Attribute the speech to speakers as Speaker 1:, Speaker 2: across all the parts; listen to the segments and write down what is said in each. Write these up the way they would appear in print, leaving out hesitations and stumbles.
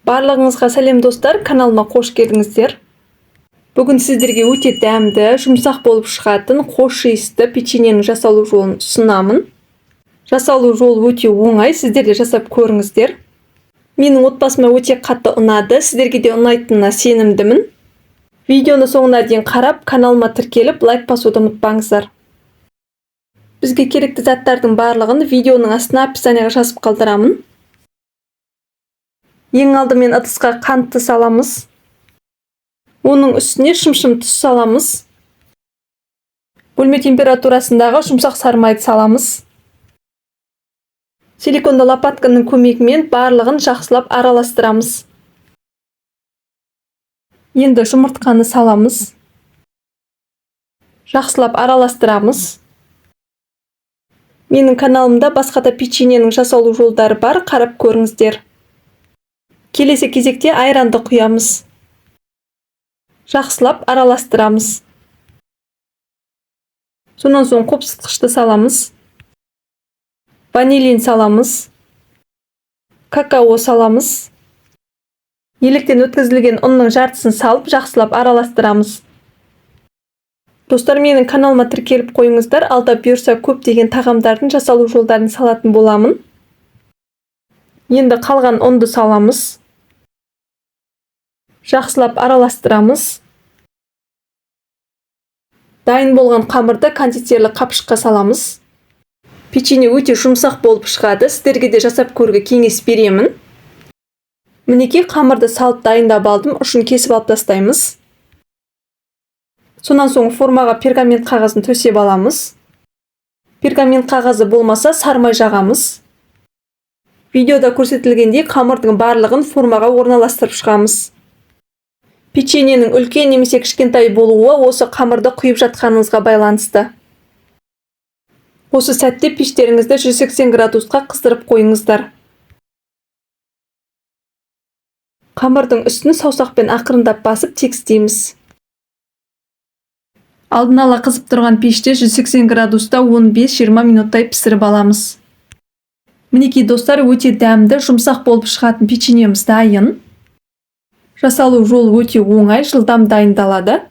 Speaker 1: Барлығыңызға сәлем достар, каналыма қош келдіңіздер. Бүгін сіздерге өте дәмді, жұмсақ болып шығатын хош иісті печеньенің жасалу жолын ұсынамын. Жасалу жолы өте оңай, сіздер де жасап көріңіздер. Менің отбасыма өте қатты ұнады, сіздерге де ұнайтынына сенімдімін. Видеоны соңына дейін қарап, каналыма тіркеліп, лайк басуды ұмытпаңыздар. Бізге керекті заттардың барлығын видеоның астына описанияға жазып қалдырамын. Ең алдымен ыдысқа қантты саламыз. Оның үстіне шым-шым тұз саламыз. Бөлме температурасындағы жұмсақ сары майды саламыз. Силиконды лопатканың көмегімен барлығын жақсылап араластырамыз. Енді жұмыртқаны саламыз. Жақсылап араластырамыз. Менің каналымда басқа да печеньенің жасалу жолдары бар, қарап көріңіздер. Келесі кезекте айранды құямыз. Жақсылап араластырамыз. Сонан соң қопсытқышты саламыз. Ванилин саламыз. Какао саламыз. Електен өткізілген ұнның жартысын салып, жақсылап араластырамыз. Достар, менің каналыма тіркеліп қойыңыздар, алда бұйырса көптеген тағамдардың жасалу жолдарын салатын боламын. Енді қалған ұнды саламыз. Жақсылап араластырамыз. Дайын болған қамырды кондитерлік қапшыққа саламыз. Печенье өте жұмсақ болып шығады, сіздерге де жасап көруге кеңес беремін. Мінекей, қамырды салып дайындап алдым, ұшын кесіп алып тастаймыз. Сонан соң формаға пергамент қағазын төсеп аламыз. Пергамент қағазы болмаса сары май жағамыз. Видеода көрсетілгендей қамырдың барлығын формаға орналастырып шығамыз. Печеньенің үлкен немесе кішкентай болуы осы қамырды құйып жатқаныңызға байланысты. Осы сәтте пештеріңізді 180 градусқа қыздырып қойыңыздар. Қамырдың үстін саусақпен ақырындап басып тегістейміз. Алдын ала қызып тұрған пеште 180 градуста 15-20 минуттай пісіріп аламыз. Мінекей достар, өте дәмді, жұмсақ болып шығатын печеньеміз дайын. Жасалу жолы өте оңай, жылдам дайындалады.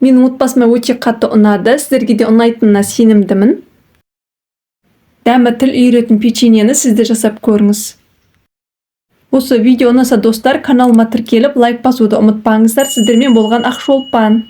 Speaker 1: Менің отбасыма өте қатты ұнады, сіздерге де ұнайтынына сенімдімін. Дәмі тіл үйіретін печеньені сіз де жасап көріңіз. Осы видео ұнаса достар, каналыма тіркеліп, лайк басуды ұмытпаңыздар. Сіздермен болған Ақшолпан.